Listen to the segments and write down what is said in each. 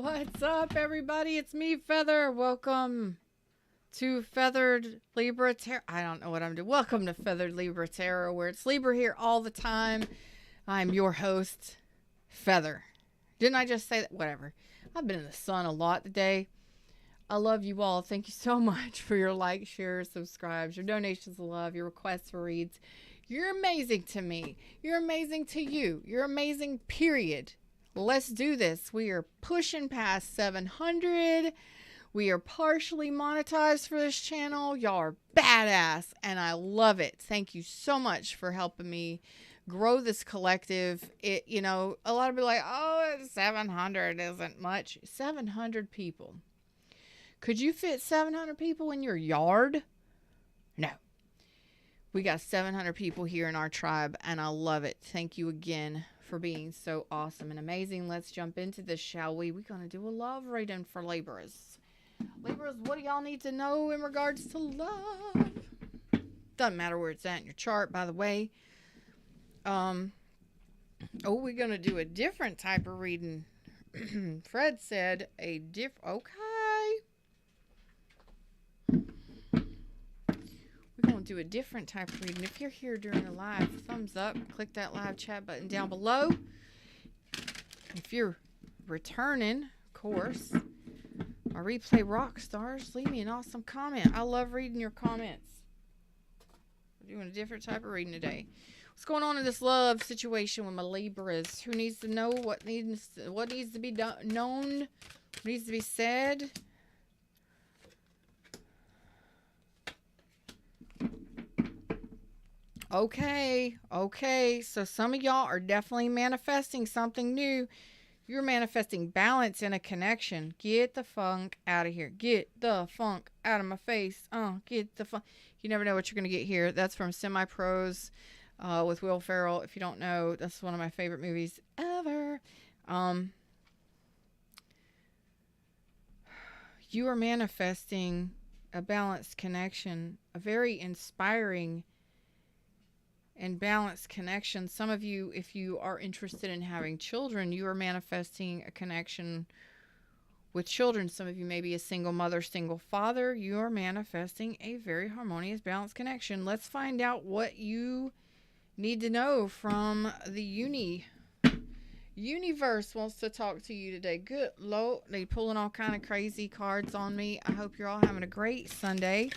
What's up, everybody? It's me, Feather. Welcome to Feathered Libra Tarot. I don't know what I'm doing. Welcome to Feathered Libra Tarot, where it's Libra here all the time. I'm your host, Feather. Didn't I just say that? Whatever. I've been in the sun a lot today. I love you all. Thank you so much for your likes, shares, subscribes, your donations of love, your requests for reads. You're amazing to me. You're amazing to you. You're amazing, period. Let's do this. We are pushing past 700. We are partially monetized for this channel. Y'all are badass, and I love it. Thank you so much for helping me grow this collective. A lot of people are like, oh, 700 isn't much. 700 people. Could you fit 700 people in your yard? No. We got 700 people here in our tribe, and I love it. Thank you again for being so awesome and amazing. Let's jump into this, shall we? We're going to do a love reading for Libras. Libras, what do y'all need to know in regards to love? Doesn't matter where it's at in your chart, by the way. We're going to do a different type of reading. Fred said okay. We're going to do a different type of reading. If you're here during the live, thumbs up. Click that live chat button down below. If you're returning, of course, our replay rock stars, leave me an awesome comment. I love reading your comments. We're doing a different type of reading today. What's going on in this love situation with my Libras? Who needs to know what needs to be known? What needs to be said? Okay. So some of y'all are definitely manifesting something new. You're manifesting balance in a connection. Get the funk out of here. Get the funk out of my face. Get the funk. You never know what you're going to get here. That's from Semi-Pros with Will Ferrell. If you don't know, that's one of my favorite movies ever. You are manifesting a balanced connection, a very inspiring and balanced connection. Some of you, if you are interested in having children, you are manifesting a connection with children. Some of you may be a single mother, single father. You are manifesting a very harmonious, balanced connection. Let's find out what you need to know from the universe wants to talk to you today. Good Lord, they pulling all kind of crazy cards on me. I hope you're all having a great Sunday.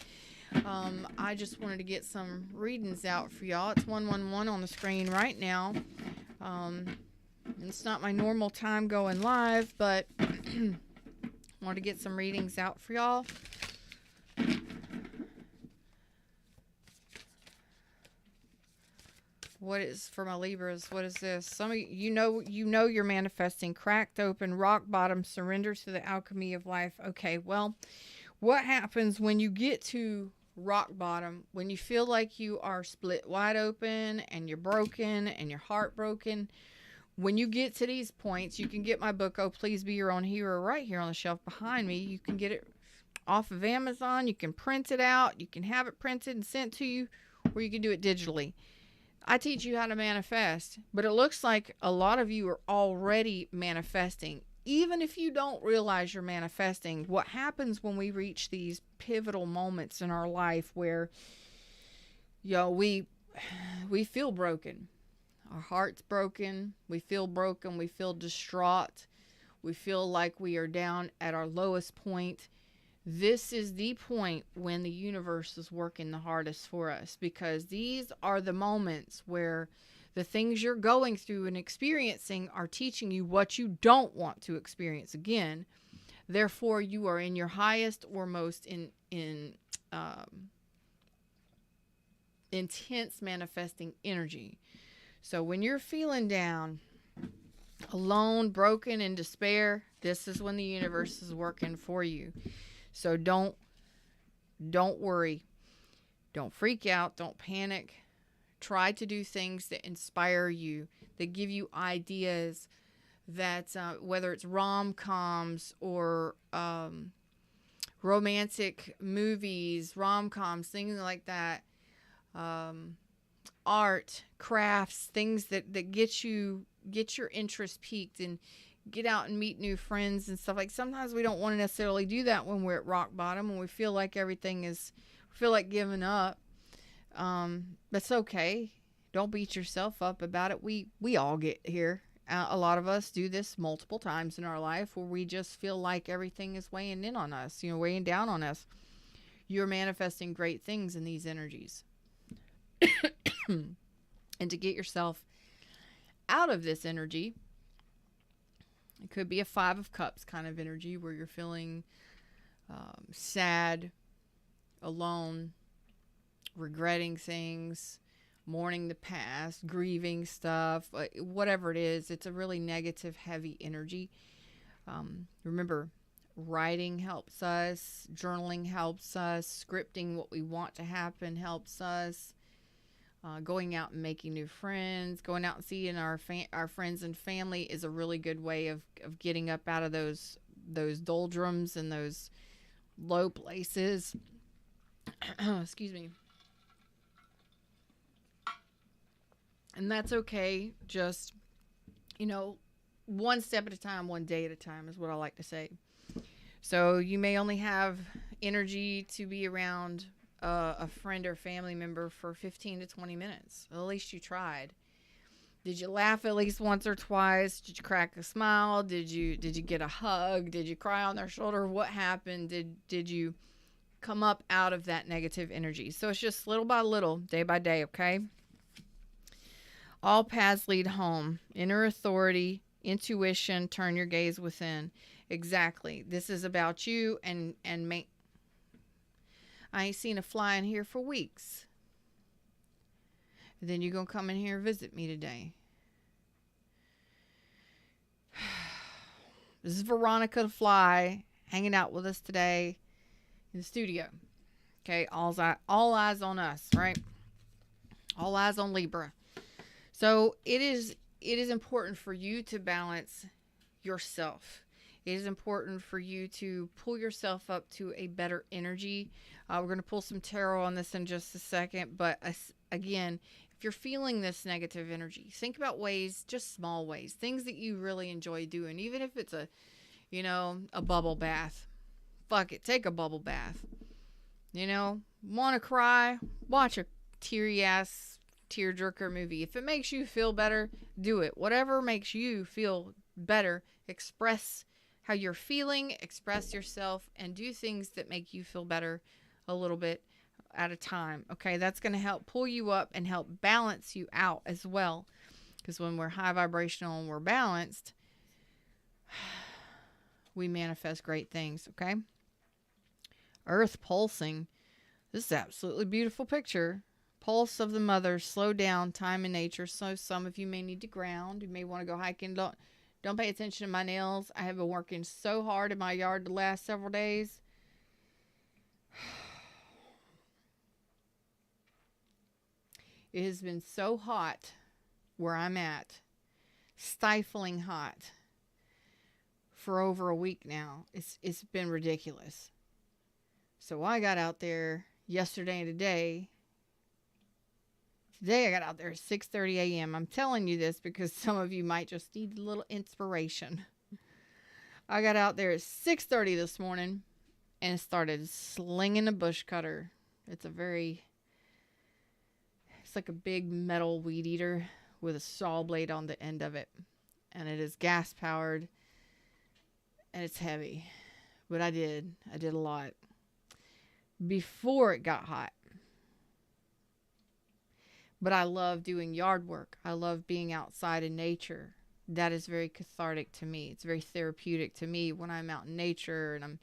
I just wanted to get some readings out for y'all. It's 111 on the screen right now. It's not my normal time going live, but I wanted to get some readings out for y'all. What is for my Libras? What is this? Some of you know you're manifesting cracked open, rock bottom, surrender to the alchemy of life. Okay, well, what happens when you get to rock bottom, when you feel like you are split wide open and you're broken and your heart broken? When you get to these points, you can get my book, Oh Please Be Your Own Hero, right here on the shelf behind me. You can get it off of Amazon. You can print it out. You can have it printed and sent to you, or you can do it digitally. I teach you how to manifest, but it looks like a lot of you are already manifesting. Even if you don't realize you're manifesting, what happens when we reach these pivotal moments in our life where, we feel broken. Our heart's broken. We feel broken. We feel distraught. We feel like we are down at our lowest point. This is the point when the universe is working the hardest for us, because these are the moments where the things you're going through and experiencing are teaching you what you don't want to experience again. Therefore, you are in your highest or most intense manifesting energy. So when you're feeling down, alone, broken, in despair, this is when the universe is working for you. So don't worry. Don't freak out. Don't panic. Try to do things that inspire you, that give you ideas, that whether it's rom-coms or romantic movies, rom-coms, things like that, art, crafts, things that get your interest piqued and get out and meet new friends and stuff. Like sometimes we don't want to necessarily do that when we're at rock bottom, when we feel like feel like giving up. That's okay. Don't beat yourself up about it. We all get here. A lot of us do this multiple times in our life where we just feel like everything is weighing in on us, weighing down on us. You're manifesting great things in these energies. And to get yourself out of this energy, it could be a 5 of Cups kind of energy where you're feeling sad, alone, regretting things, mourning the past, grieving stuff, whatever it is. It's a really negative, heavy energy. Remember, writing helps us, journaling helps us, scripting what we want to happen helps us. Going out and making new friends, going out and seeing our friends and family is a really good way of getting up out of those doldrums and those low places. Excuse me. And that's okay. Just, one step at a time, one day at a time is what I like to say. So you may only have energy to be around a friend or family member for 15 to 20 minutes. At least you tried. Did you laugh at least once or twice? Did you crack a smile? Did you get a hug? Did you cry on their shoulder? What happened? Did you come up out of that negative energy? So it's just little by little, day by day, okay? All paths lead home. Inner authority, intuition, turn your gaze within. Exactly. This is about you and I ain't seen a fly in here for weeks. And then you're going to come in here and visit me today. This is Veronica the Fly hanging out with us today in the studio. Okay, all eyes on us, right? All eyes on Libra. So it is important for you to balance yourself. It is important for you to pull yourself up to a better energy. We're going to pull some tarot on this in just a second. But again, if you're feeling this negative energy, think about ways, just small ways, things that you really enjoy doing. Even if it's a bubble bath. Fuck it. Take a bubble bath. Want to cry? Watch a teary-ass tearjerker movie. If it makes you feel better, do it. Whatever makes you feel better, express how you're feeling, express yourself, and do things that make you feel better a little bit at a time. Okay, that's going to help pull you up and help balance you out as well. Because when we're high vibrational and we're balanced, we manifest great things. Okay, Earth pulsing. This is an absolutely beautiful picture. Pulse of the mother, slow down, time in nature. So some of you may need to ground. You may want to go hiking. Don't pay attention to my nails. I have been working so hard in my yard the last several days. It has been so hot where I'm at. Stifling hot. For over a week now. It's been ridiculous. So I got out there yesterday and today. Today I got out there at 6:30 a.m. I'm telling you this because some of you might just need a little inspiration. I got out there at 6:30 this morning and started slinging a bush cutter. It's like a big metal weed eater with a saw blade on the end of it. And it is gas powered and it's heavy. But I did a lot before it got hot. But I love doing yard work. I love being outside in nature. That is very cathartic to me. It's very therapeutic to me when I'm out in nature and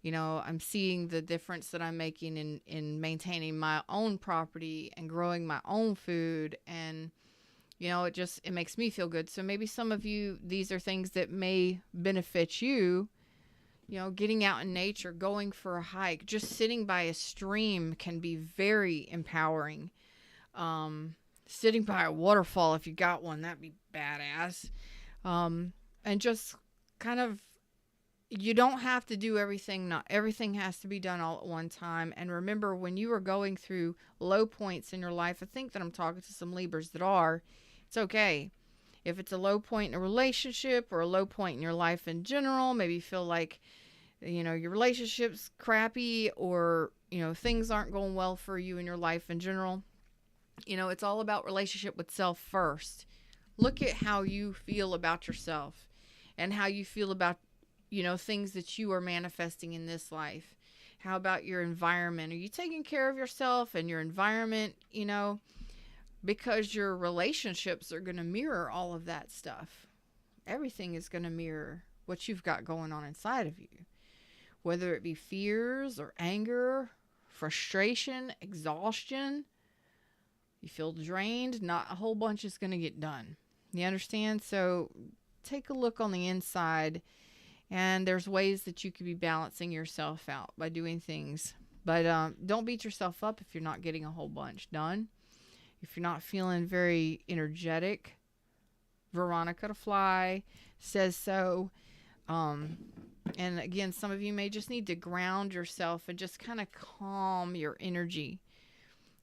I'm seeing the difference that I'm making in maintaining my own property and growing my own food. And, it makes me feel good. So maybe some of you, these are things that may benefit you. Getting out in nature, going for a hike, just sitting by a stream can be very empowering. Sitting by a waterfall, if you got one, that'd be badass. And just kind of, you don't have to do everything. Not everything has to be done all at one time. And remember, when you are going through low points in your life, I think that I'm talking to some Libras that are, it's okay. If it's a low point in a relationship or a low point in your life in general, maybe you feel like, your relationship's crappy, or, things aren't going well for you in your life in general. It's all about relationship with self first. Look at how you feel about yourself and how you feel about, things that you are manifesting in this life. How about your environment? Are you taking care of yourself and your environment, because your relationships are going to mirror all of that stuff. Everything is going to mirror what you've got going on inside of you. Whether it be fears or anger, frustration, exhaustion, you feel drained, not a whole bunch is going to get done. You understand? So take a look on the inside, and there's ways that you could be balancing yourself out by doing things. But don't beat yourself up if you're not getting a whole bunch done. If you're not feeling very energetic, Veronica the Fly says so. And again, some of you may just need to ground yourself and just kind of calm your energy.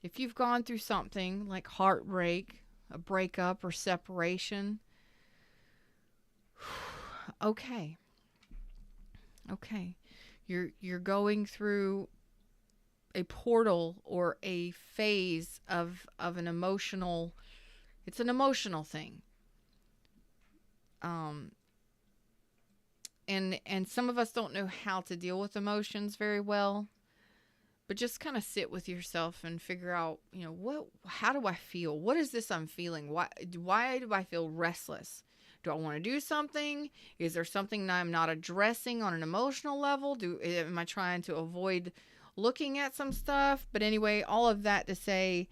If you've gone through something like heartbreak, a breakup, or separation, okay. You're going through a portal or a phase of an emotional, it's an emotional thing. And some of us don't know how to deal with emotions very well, but just kind of sit with yourself and figure out, how do I feel? What is this I'm feeling? Why do I feel restless? Do I want to do something? Is there something that I'm not addressing on an emotional level? Am I trying to avoid looking at some stuff? But anyway, all of that to say,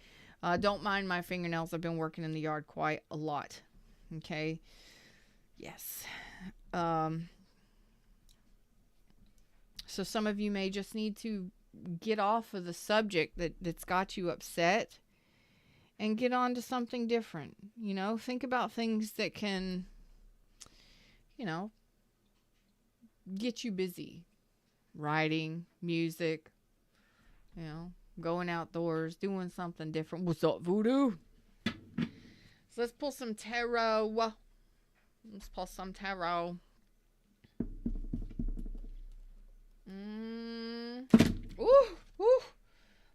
don't mind my fingernails. I've been working in the yard quite a lot. Okay. Yes. So some of you may just need to get off of the subject that's got you upset and get on to something different. Think about things that can, get you busy. Writing, music, going outdoors, doing something different. What's up, Voodoo? So let's pull some tarot. Let's pull some tarot. Ooh.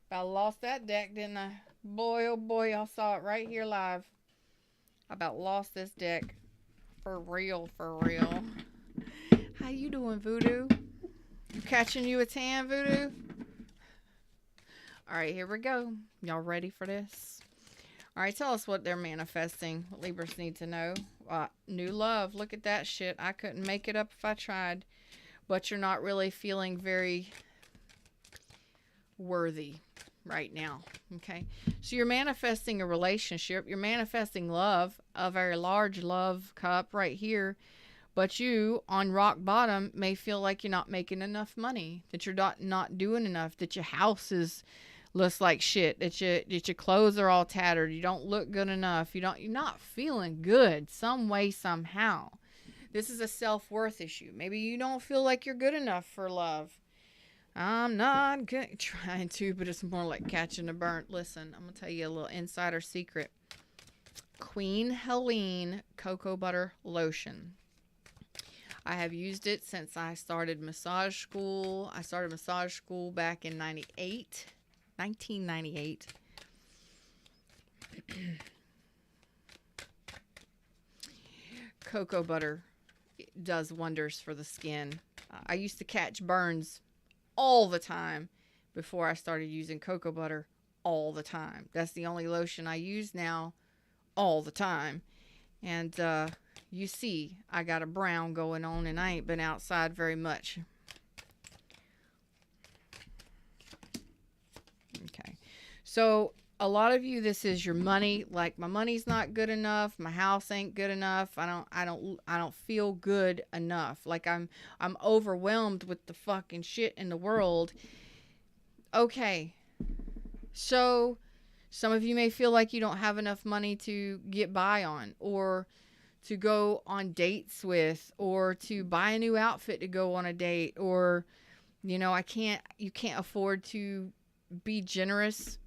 About lost that deck, didn't I? Boy, oh boy, I saw it right here live. I about lost this deck. For real. How you doing, Voodoo? You catching you a tan, Voodoo? All right, here we go. Y'all ready for this? All right, tell us what they're manifesting. What Libras need to know. New love. Look at that shit. I couldn't make it up if I tried. But you're not really feeling very worthy right now. Okay. So you're manifesting a relationship. You're manifesting love, a very large love cup right here. But you, on rock bottom, may feel like you're not making enough money, that you're not doing enough, that your house looks like shit, that your clothes are all tattered, you don't look good enough, you're not feeling good some way, somehow. This is a self-worth issue. Maybe you don't feel like you're good enough for love. I'm not good, trying to, but it's more like catching a burnt. Listen, I'm going to tell you a little insider secret. Queen Helene Cocoa Butter Lotion. I have used it since I started massage school. I started massage school back in 1998. Cocoa butter does wonders for the skin. I used to catch burns all the time before I started using cocoa butter all the time. That's the only lotion I use now all the time. And you see, I got a brown going on and I ain't been outside very much. Okay. So a lot of you, this is your money. Like, my money's not good enough. My house ain't good enough. I don't feel good enough. Like I'm overwhelmed with the fucking shit in the world. Okay. So some of you may feel like you don't have enough money to get by on, or to go on dates with, or to buy a new outfit to go on a date, or, you can't afford to be generous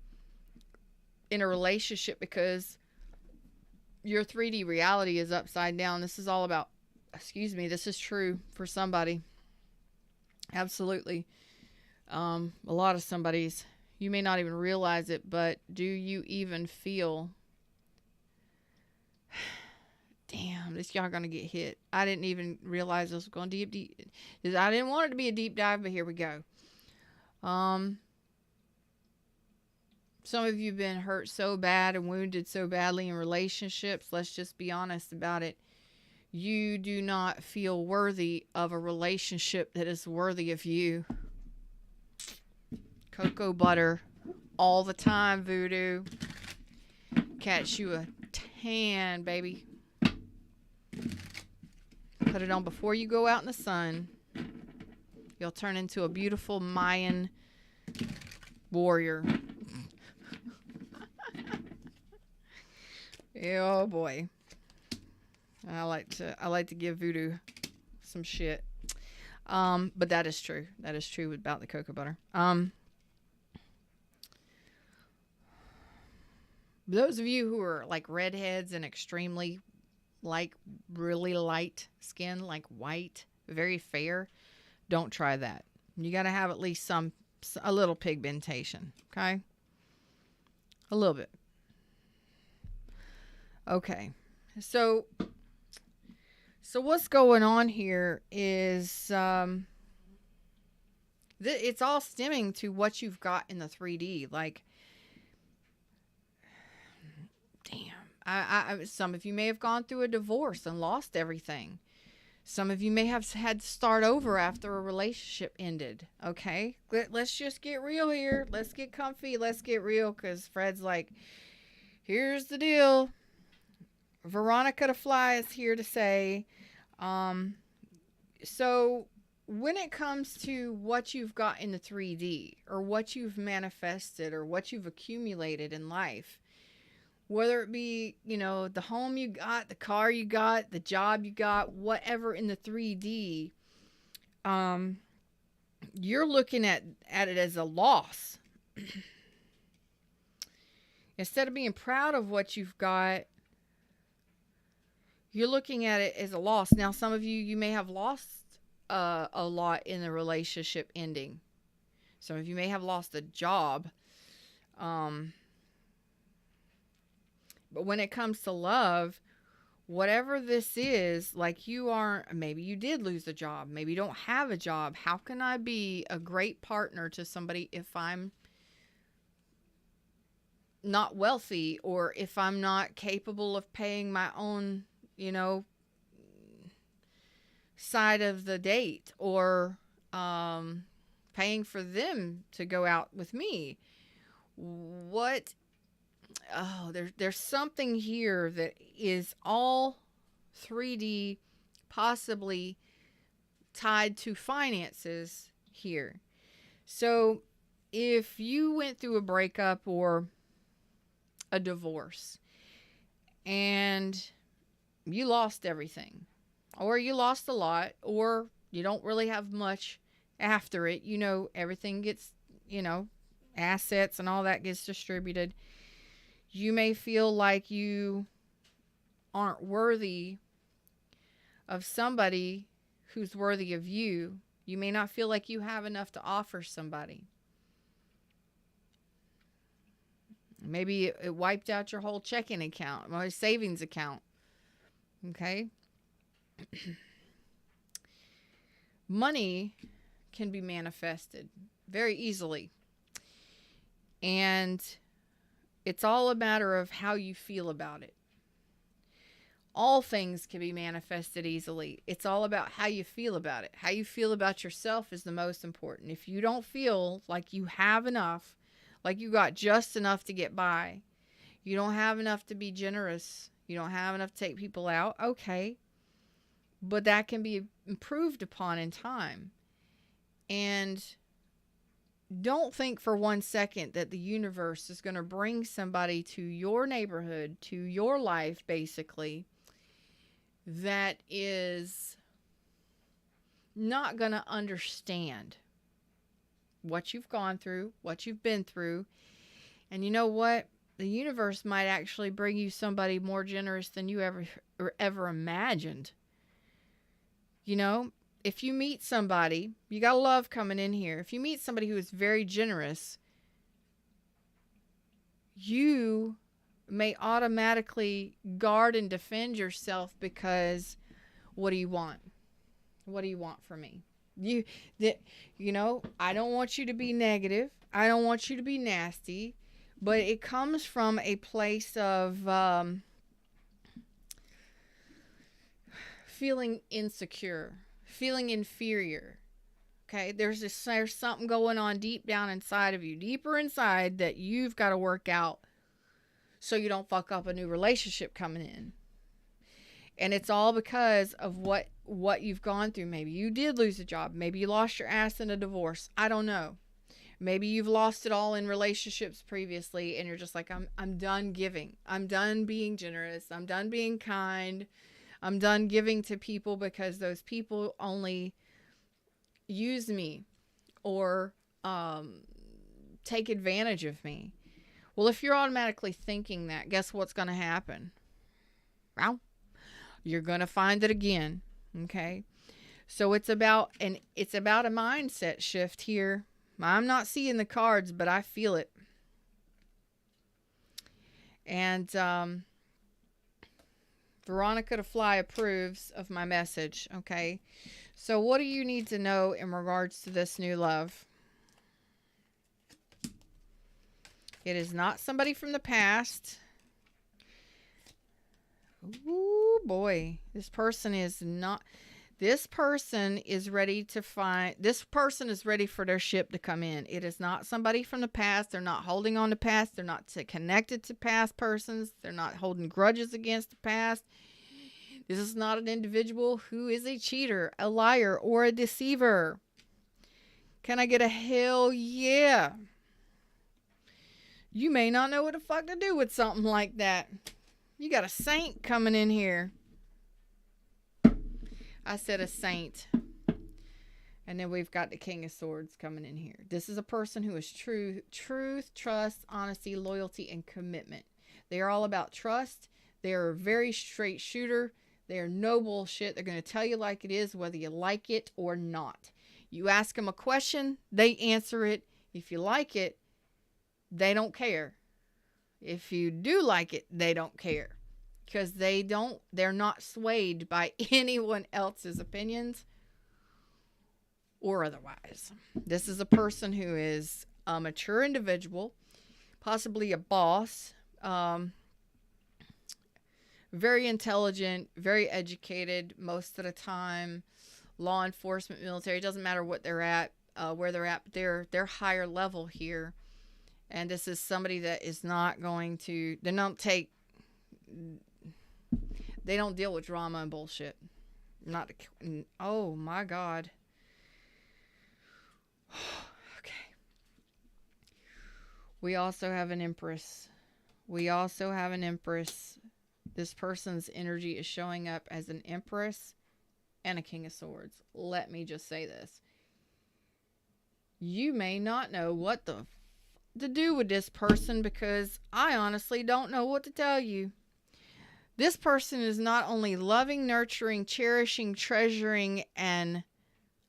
in a relationship because Your 3D reality is upside down. This is all about, excuse me, this is true for somebody. Absolutely. A lot of somebody's. You may not even realize it, but do you even feel... Damn, this y'all gonna get hit. I didn't even realize this was going deep. I didn't want it to be a deep dive, but here we go. Some of you have been hurt so bad and wounded so badly in relationships. Let's just be honest about it. You do not feel worthy of a relationship that is worthy of you. Cocoa butter all the time, voodoo. Catch you a tan, baby. Put it on before you go out in the sun. You'll turn into a beautiful Mayan warrior. Oh boy. I like to give voodoo some shit. But that is true. That is true about the cocoa butter. Those of you who are like redheads and extremely like really light skin, like white, very fair, don't try that. You got to have at least a little pigmentation, okay? A little bit. Okay. So what's going on here is it's all stemming to what you've got in the 3D. Like, damn. Some of you may have gone through a divorce and lost everything. Some of you may have had to start over after a relationship ended. Okay? Let's just get real here. Let's get comfy. Let's get real, because Fred's like, here's the deal. Veronica the Fly is here to say, so when it comes to what you've got in the 3D, or what you've manifested, or what you've accumulated in life, whether it be, the home you got, the car you got, the job you got, whatever in the 3D, you're looking at it as a loss. Instead of being proud of what you've got, you're looking at it as a loss. Now, some of you may have lost a lot in the relationship ending. Some of you may have lost a job. But when it comes to love, whatever this is, like maybe you did lose a job. Maybe you don't have a job. How can I be a great partner to somebody if I'm not wealthy, or if I'm not capable of paying my own, side of the date, or paying for them to go out with me? There's something here that is all 3D, possibly tied to finances here. So if you went through a breakup or a divorce and you lost everything, or you lost a lot, or you don't really have much after it, everything gets, assets and all that gets distributed. You may feel like you aren't worthy of somebody who's worthy of you. You may not feel like you have enough to offer somebody. Maybe it wiped out your whole checking account, or savings account. Okay? Money can be manifested very easily. And it's all a matter of how you feel about it. All things can be manifested easily. It's all about how you feel about it. How you feel about yourself is the most important. If you don't feel like you have enough, like you got just enough to get by, you don't have enough to be generous, you don't have enough to take people out, okay. But that can be improved upon in time. And don't think for 1 second that the universe is going to bring somebody to your neighborhood, to your life, basically, that is not going to understand what you've gone through, what you've been through. And you know what? the universe might actually bring you somebody more generous than you ever imagined. You know, if you meet somebody, you got love coming in here. If you meet somebody who is very generous, you may automatically guard and defend yourself because what do you want? What do you want from me? You know, I don't want you to be negative. I don't want you to be nasty. But it comes from a place of feeling insecure, feeling inferior. Okay, there's something going on deep down inside of you, deeper inside, that you've got to work out so you don't fuck up a new relationship coming in. And it's all because of what you've gone through. Maybe you did lose a job. Maybe you lost your ass in a divorce. I don't know. Maybe you've lost it all in relationships previously, and you're just like, I'm done giving. I'm done being generous. I'm done being kind. I'm done giving to people because those people only use me or take advantage of me. Well, if you're automatically thinking that, guess what's going to happen? Well, you're going to find it again. Okay. So it's about a mindset shift here. I'm not seeing the cards, but I feel it. And Veronica to Fly approves of my message. Okay. So what do you need to know in regards to this new love? It is not somebody from the past. Ooh, boy. This person is ready for their ship to come in. It is not somebody from the past. They're not holding on to past. They're not connected to past persons. They're not holding grudges against the past. This is not an individual who is a cheater, a liar, or a deceiver. Can I get a hell yeah? You may not know what the fuck to do with something like that. You got a saint coming in here. I said a saint. And then we've got the King of Swords coming in here. This is a person who is truth, trust, honesty, loyalty, and commitment. They are all about trust. They are a very straight shooter. They are no bullshit. They're going to tell you like it is, whether you like it or not. You ask them a question, they answer it. If you like it, they don't care. If you do like it, they don't care. Because they're not swayed by anyone else's opinions or otherwise. This is a person who is a mature individual, possibly a boss, very intelligent, very educated most of the time, law enforcement, military, it doesn't matter what they're at, where they're at, but they're higher level here. And this is somebody that is not going to, they don't deal with drama and bullshit. Oh my God. Okay. We also have an Empress. This person's energy is showing up as an Empress and a King of Swords. Let me just say this. You may not know what to do with this person, because I honestly don't know what to tell you. This person is not only loving, nurturing, cherishing, treasuring, and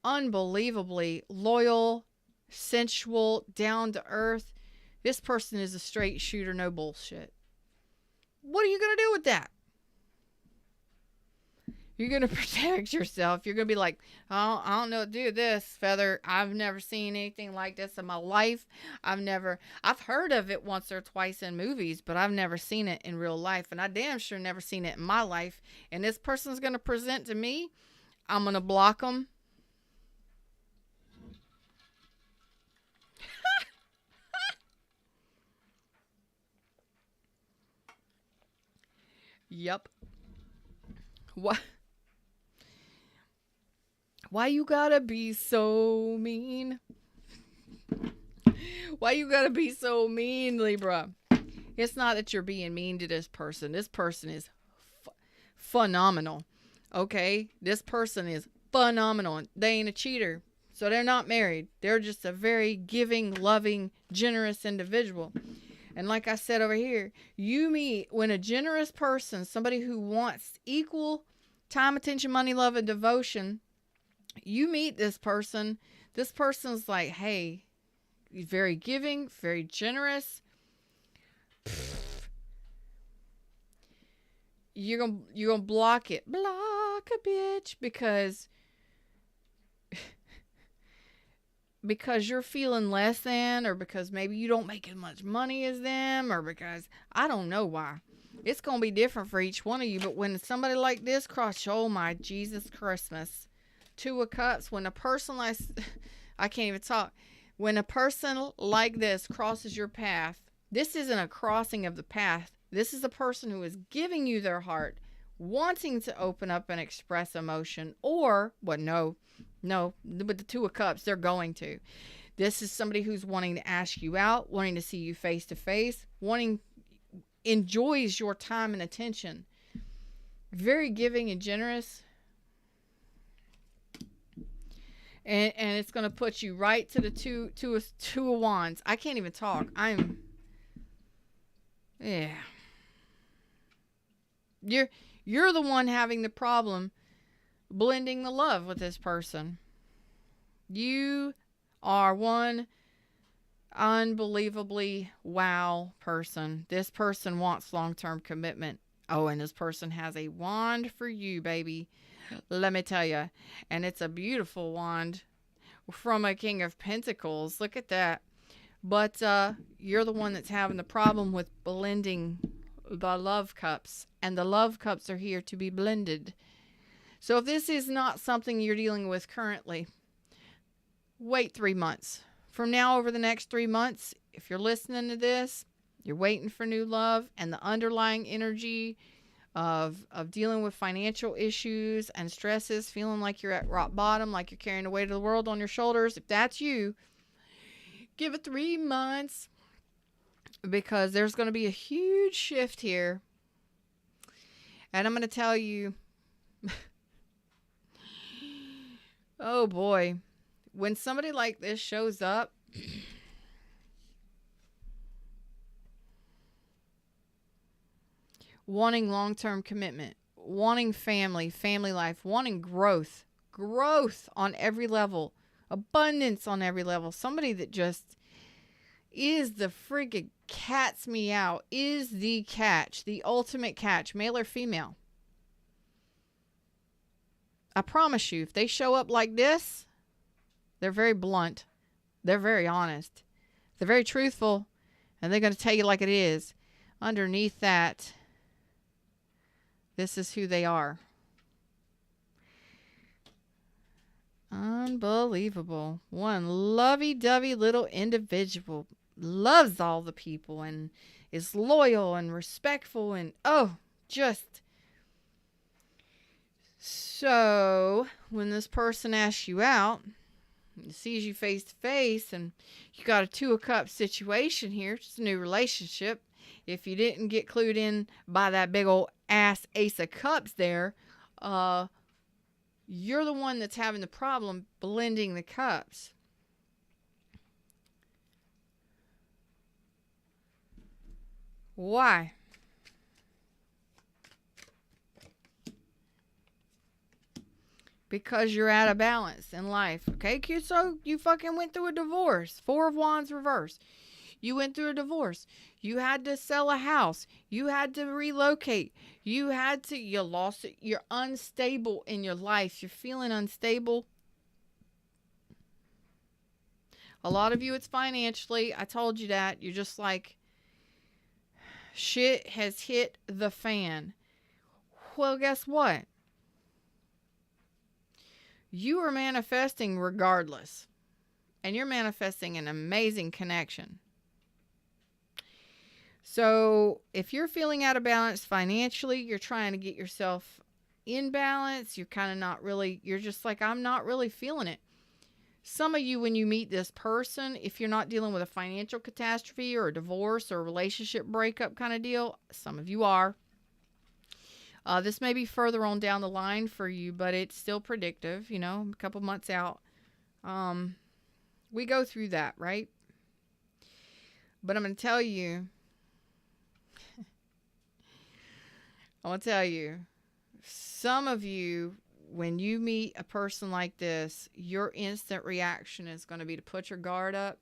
unbelievably loyal, sensual, down to earth. This person is a straight shooter, no bullshit. What are you going to do with that? You're going to protect yourself. You're going to be like, oh, I don't know what to do with this, Feather. I've never seen anything like this in my life. I've heard of it once or twice in movies, but I've never seen it in real life. And I damn sure never seen it in my life. And this person's going to present to me. I'm going to block them. Yep. What? Why you gotta be so mean? Why you gotta be so mean, Libra? It's not that you're being mean to this person. This person is phenomenal. Okay? This person is phenomenal. They ain't a cheater. So they're not married. They're just a very giving, loving, generous individual. And like I said over here, you meet when a generous person, somebody who wants equal time, attention, money, love, and devotion, you meet this person. This person's like, hey, very giving, very generous. You're gonna block it. Block a bitch because you're feeling less than, or because maybe you don't make as much money as them, or because I don't know why. It's going to be different for each one of you. But when somebody like this crosses, oh my Jesus Christmas, Two of Cups, when a person like, I can't even talk. When a person like this crosses your path, this isn't a crossing of the path. This is a person who is giving you their heart, wanting to open up and express emotion, or, well, no, with the Two of Cups, they're going to. This is somebody who's wanting to ask you out, wanting to see you face to face, enjoys your time and attention. Very giving and generous. And it's going to put you right to the two of Wands. I can't even talk. Yeah. You're the one having the problem blending the love with this person. You are one unbelievably wow person. This person wants long-term commitment. Oh, and this person has a wand for you, baby. Let me tell you. And it's a beautiful wand from a King of Pentacles. Look at that. But you're the one that's having the problem with blending the love cups. And the love cups are here to be blended. So if this is not something you're dealing with currently, wait 3 months. From now over the next 3 months, if you're listening to this, you're waiting for new love, and the underlying energy of dealing with financial issues and stresses, feeling like you're at rock bottom, like you're carrying the weight of the world on your shoulders, if that's you, give it 3 months, because there's going to be a huge shift here. And I'm going to tell you, oh boy, when somebody like this shows up, wanting long-term commitment, wanting family life, wanting growth on every level, abundance on every level, somebody that just is the friggin' cat's meow, is the catch, the ultimate catch, male or female. I promise you, if they show up like this, they're very blunt. They're very honest. They're very truthful. And they're going to tell you like it is. Underneath that, this is who they are. Unbelievable. One lovey-dovey little individual. Loves all the people and is loyal and respectful and, just... So, when this person asks you out, sees you face to face, and you got a Two of Cups situation here, it's a new relationship. If you didn't get clued in by that big old ass Ace of Cups there, you're the one that's having the problem blending the cups. Why? Because you're out of balance in life. Okay, so you fucking went through a divorce. Four of Wands reverse. You went through a divorce. You had to sell a house. You had to relocate. You lost it. You're unstable in your life. You're feeling unstable. A lot of you, it's financially. I told you that. You're just like, shit has hit the fan. Well, guess what? You are manifesting regardless. And you're manifesting an amazing connection. So if you're feeling out of balance financially, you're trying to get yourself in balance. You're kind of not really, you're just like, I'm not really feeling it. Some of you, when you meet this person, if you're not dealing with a financial catastrophe or a divorce or a relationship breakup kind of deal, some of you are. This may be further on down the line for you, but it's still predictive, a couple months out. We go through that, right? But I'm going to tell you, I want to tell you, some of you, when you meet a person like this, your instant reaction is going to be to put your guard up,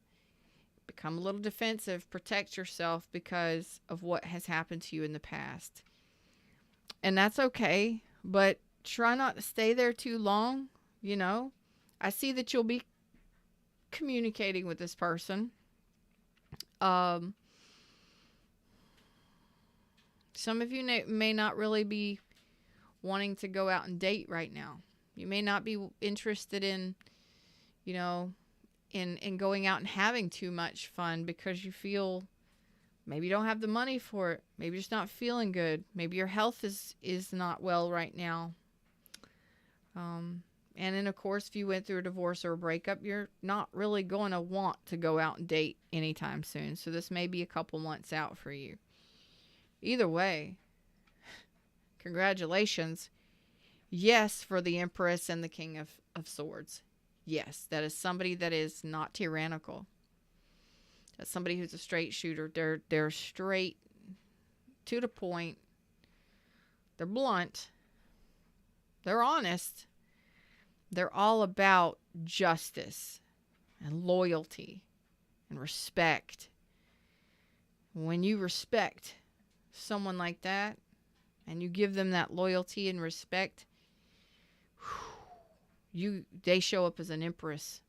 become a little defensive, protect yourself because of what has happened to you in the past. And that's okay, but try not to stay there too long. You know, I see that you'll be communicating with this person. Some of you may not really be wanting to go out and date right now. You may not be interested in, you know, in going out and having too much fun because you feel maybe you don't have the money for it. Maybe you're just not feeling good. Maybe your health is not well right now. And then, of course, if you went through a divorce or a breakup, you're not really going to want to go out and date anytime soon. So this may be a couple months out for you. Either way, congratulations. Yes, for the Empress and the King of Swords. Yes, that is somebody that is not tyrannical. That's somebody who's a straight shooter. They're straight to the point. They're blunt. They're honest. They're all about justice and loyalty and respect. When you respect someone like that and you give them that loyalty and respect, they show up as an empress.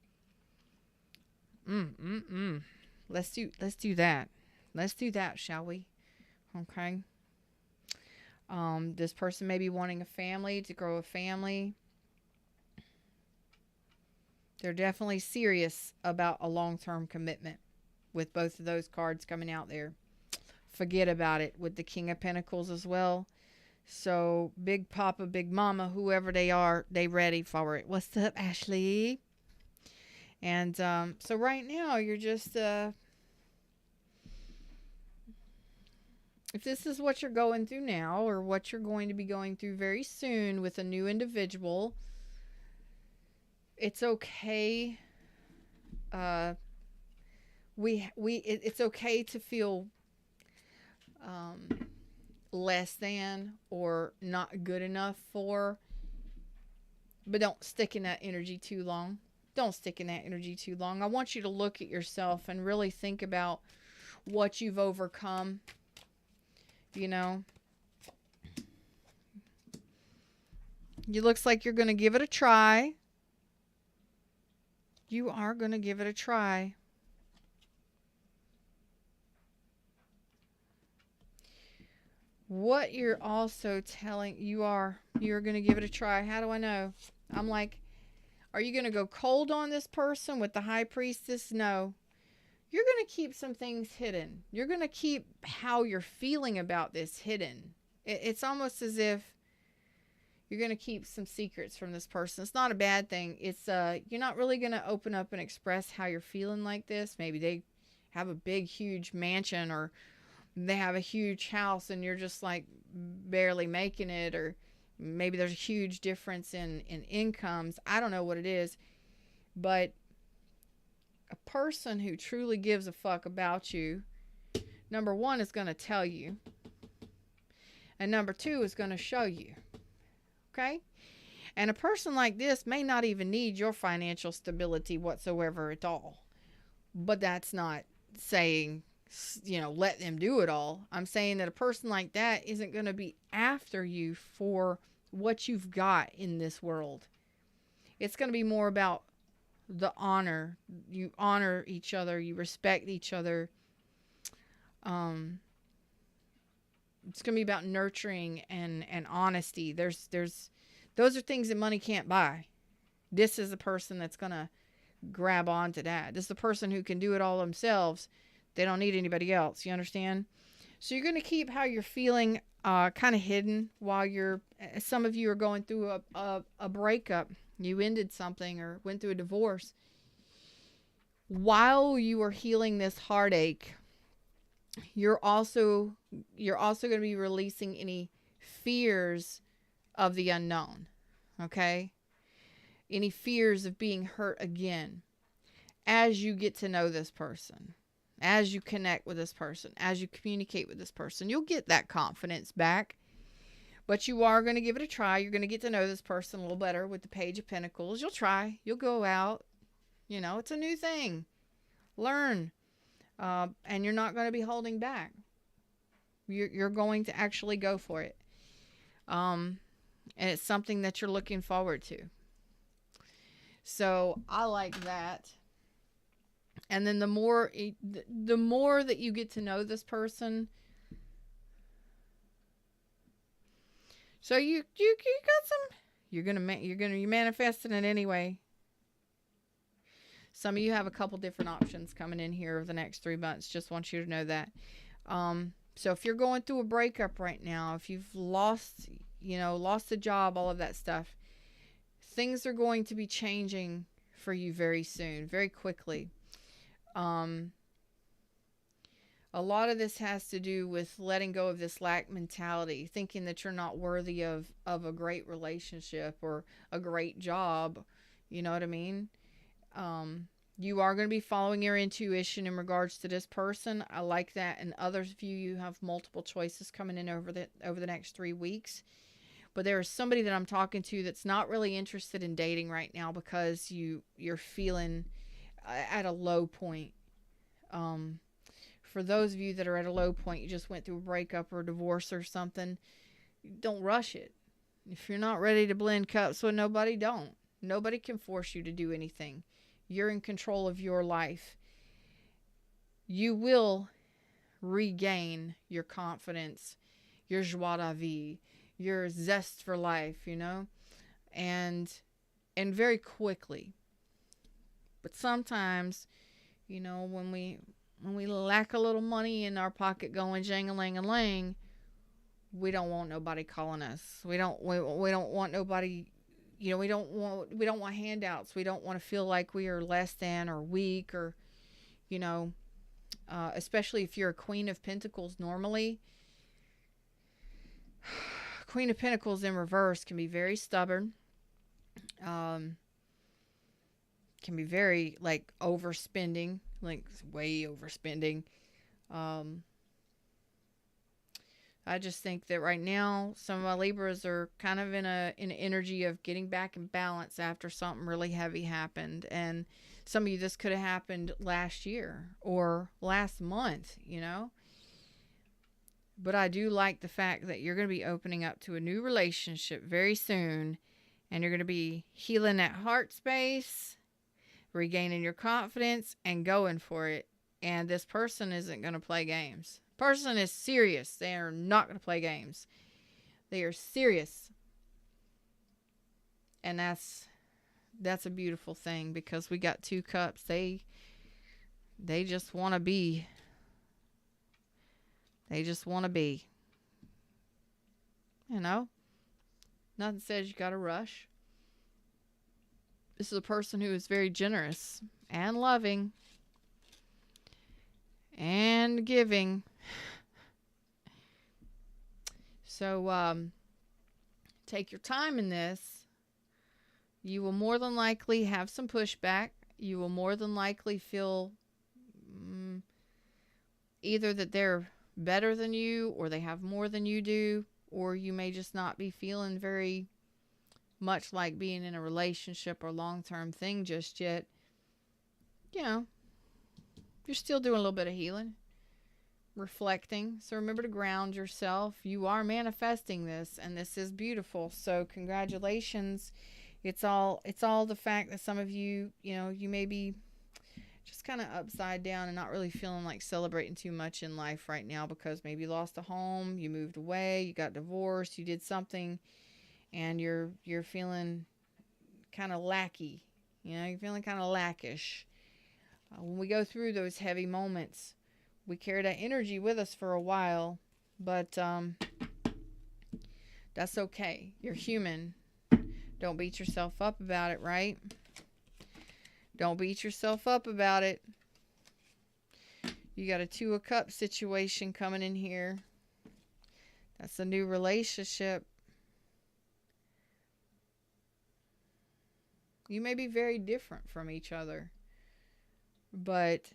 Let's do that. Let's do that, shall we? Okay. This person may be wanting a family, to grow a family. They're definitely serious about a long-term commitment with both of those cards coming out there. Forget about it with the King of Pentacles as well. So Big Papa, Big Mama, whoever they are, they ready for it. What's up, Ashley? And so right now you're just if this is what you're going through now or what you're going to be going through very soon with a new individual, it's okay. It's okay to feel less than or not good enough for, but don't stick in that energy too long. Don't stick in that energy too long. I want you to look at yourself and really think about what you've overcome. You know, it looks like you're going to give it a try. You are going to give it a try. What you're also telling, you're going to give it a try. How do I know? I'm like, are you going to go cold on this person with the High Priestess? No. You're going to keep some things hidden. You're going to keep how you're feeling about this hidden. It's almost as if you're going to keep some secrets from this person. It's not a bad thing. It's you're not really going to open up and express how you're feeling like this. Maybe they have a big, huge mansion, or they have a huge house and you're just like barely making it, or maybe there's a huge difference in incomes. I don't know what it is, but a person who truly gives a fuck about you, number one, is going to tell you, and number two is going to show you. Okay? And a person like this may not even need your financial stability whatsoever at all. But that's not saying, you know, let them do it all. I'm saying that a person like that isn't going to be after you for what you've got in this world. It's going to be more about the honor. You honor each other. You respect each other. It's going to be about nurturing and honesty. Those are things that money can't buy. This is a person that's going to grab onto that. This is the person who can do it all themselves. They don't need anybody else. You understand? So you're going to keep how you're feeling kind of hidden while some of you are going through a breakup. You ended something or went through a divorce. While you are healing this heartache, you're also going to be releasing any fears of the unknown. Okay? Any fears of being hurt again. As you get to know this person, as you connect with this person, as you communicate with this person, you'll get that confidence back. But you are going to give it a try. You're going to get to know this person a little better with the Page of Pentacles. You'll try. You'll go out. You know, it's a new thing. Learn. And you're not going to be holding back. You're going to actually go for it. And it's something that you're looking forward to. So I like that. And then the more that you get to know this person, so you got some, you're manifesting it anyway. Some of you have a couple different options coming in here over the next 3 months. Just want you to know that. So if you're going through a breakup right now, if you've lost a job, all of that stuff, things are going to be changing for you very soon, very quickly. A lot of this has to do with letting go of this lack mentality, thinking that you're not worthy of a great relationship or a great job. You know what I mean? You are going to be following your intuition in regards to this person. I like that. And others of you have multiple choices coming in over the next 3 weeks. But there is somebody that I'm talking to that's not really interested in dating right now because you're feeling at a low point. For those of you that are at a low point, you just went through a breakup or a divorce or something, don't rush it. If you're not ready to blend cups with nobody, don't. Nobody can force you to do anything. You're in control of your life. You will regain your confidence, your joie de vivre, your zest for life, you know, and very quickly. But sometimes, you know, when we lack a little money in our pocket going jang-a-lang-a-lang, we don't want nobody calling us. We don't want nobody, you know, we don't want handouts. We don't want to feel like we are less than or weak or, you know, especially if you're a Queen of Pentacles normally. Queen of Pentacles in reverse can be very stubborn. Can be very, like, overspending, like way overspending. I just think that right now some of my Libras are kind of in an energy of getting back in balance after something really heavy happened. And some of you, this could have happened last year or last month, you know. But I do like the fact that you're going to be opening up to a new relationship very soon. And you're going to be healing that heart space, regaining your confidence, and going for it. And this person isn't going to play games. Person is serious. They are not going to play games. They are serious. And that's a beautiful thing, because we got 2 cups. They just want to be. They just want to be. You know? Nothing says you got to rush. This is a person who is very generous and loving and giving. So, take your time in this. You will more than likely have some pushback. You will more than likely feel either that they're better than you, or they have more than you do, or you may just not be feeling very much like being in a relationship or long-term thing just yet. You know, you're still doing a little bit of healing, reflecting. So remember to ground yourself. You are manifesting this, and this is beautiful. So congratulations. It's all the fact that some of you, you know, you may be just kind of upside down and not really feeling like celebrating too much in life right now, because maybe you lost a home, you moved away, you got divorced, you did something, and you're feeling kind of lackey. You know, you're feeling kind of lackish. When we go through those heavy moments, we carry that energy with us for a while, but that's okay. You're human. Don't beat yourself up about it, right? Don't beat yourself up about it. You got a 2 of Cups situation coming in here. That's a new relationship. You may be very different from each other, but,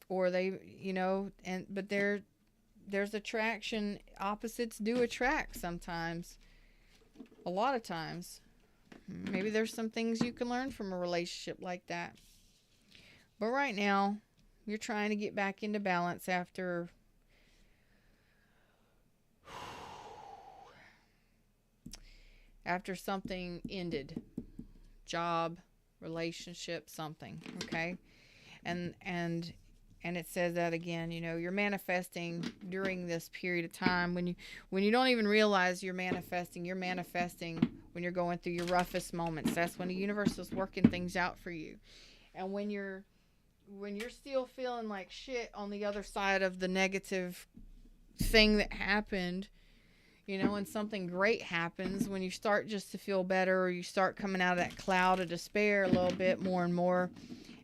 or they, you know, but they're there's attraction. Opposites do attract sometimes. A lot of times. Maybe there's some things you can learn from a relationship like that. But right now, you're trying to get back into balance after something ended. Job, relationship, something, okay? And it says that again, you know, you're manifesting during this period of time when you don't even realize you're manifesting when you're going through your roughest moments. That's when the universe is working things out for you. And when you're still feeling like shit on the other side of the negative thing that happened, you know, and something great happens, when you start just to feel better, or you start coming out of that cloud of despair a little bit more and more,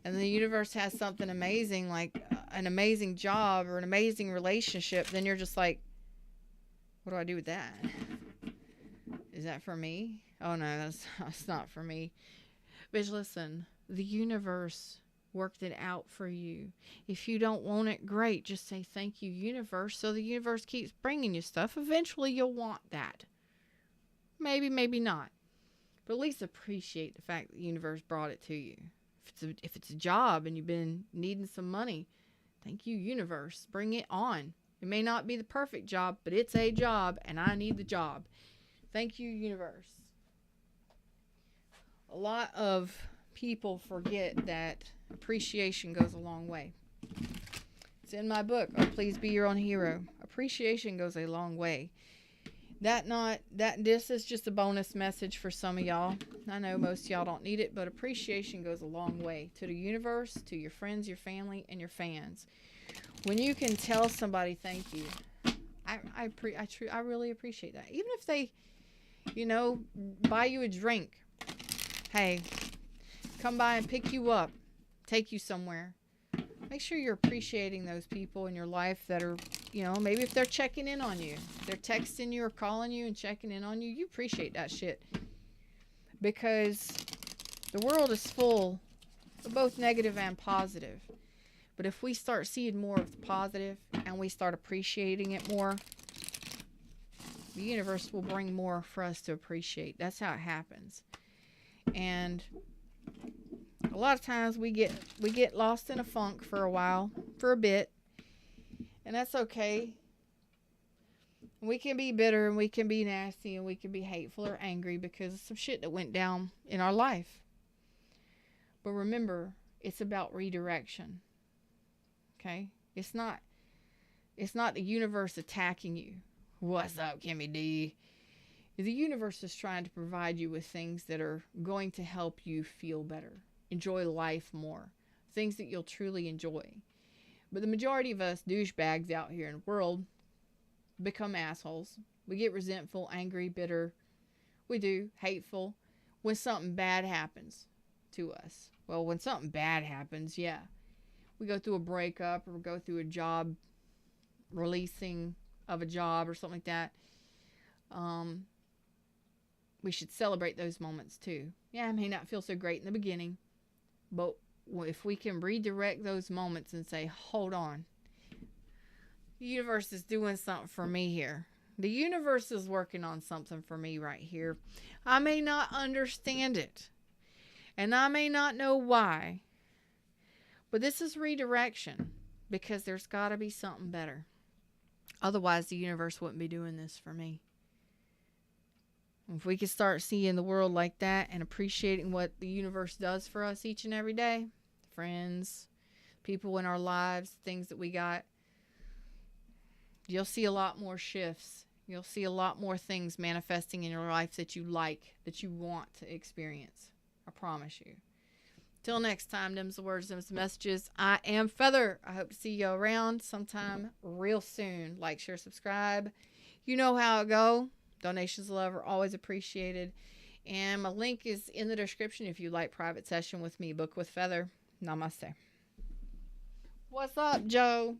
and the universe has something amazing, like an amazing job or an amazing relationship, then you're just like, what do I do with that? Is that for me? Oh no, that's not for me. Bitch, listen, the universe worked it out for you. If you don't want it, great. Just say thank you, universe. So the universe keeps bringing you stuff. Eventually you'll want that. Maybe, maybe not. But at least appreciate the fact that the universe brought it to you. If it's a job and you've been needing some money, thank you, universe. Bring it on. It may not be the perfect job, but it's a job and I need the job. Thank you, universe. A lot of people forget that appreciation goes a long way. It's in my book, Oh Please Be Your Own Hero. Appreciation goes a long way. This is just a bonus message for some of y'all. I know most of y'all don't need it, but appreciation goes a long way to the universe, to your friends, your family, and your fans. When you can tell somebody thank you, I really appreciate that. Even if they, you know, buy you a drink. Hey, come by and pick you up, take you somewhere. Make sure you're appreciating those people in your life that are, you know, maybe if they're checking in on you, they're texting you or calling you and checking in on you, you appreciate that shit. Because the world is full of both negative and positive. But if we start seeing more of the positive and we start appreciating it more, the universe will bring more for us to appreciate. That's how it happens. And a lot of times we get lost in a funk for a while, for a bit, and that's okay. We can be bitter and we can be nasty and we can be hateful or angry because of some shit that went down in our life. But remember, it's about redirection. Okay? It's not the universe attacking you. What's up, Kimmy D? The universe is trying to provide you with things that are going to help you feel better. Enjoy life more. Things that you'll truly enjoy. But the majority of us douchebags out here in the world become assholes. We get resentful, angry, bitter. We do. Hateful. When something bad happens to us. Well, when something bad happens, yeah. We go through a breakup or we go through a job, releasing of a job or something like that. We should celebrate those moments too. Yeah, it may not feel so great in the beginning. But if we can redirect those moments and say, hold on. The universe is doing something for me here. The universe is working on something for me right here. I may not understand it. And I may not know why. But this is redirection. Because there's got to be something better. Otherwise, the universe wouldn't be doing this for me. If we could start seeing the world like that and appreciating what the universe does for us each and every day, friends, people in our lives, things that we got, you'll see a lot more shifts. You'll see a lot more things manifesting in your life that you like, that you want to experience. I promise you. Till next time, them's the words, them's the messages. I am Feather. I hope to see you around sometime real soon. Like, share, subscribe. You know how it go. Donations of love are always appreciated. And my link is in the description if you'd like private session with me. Book with Feather. Namaste. What's up, Joe?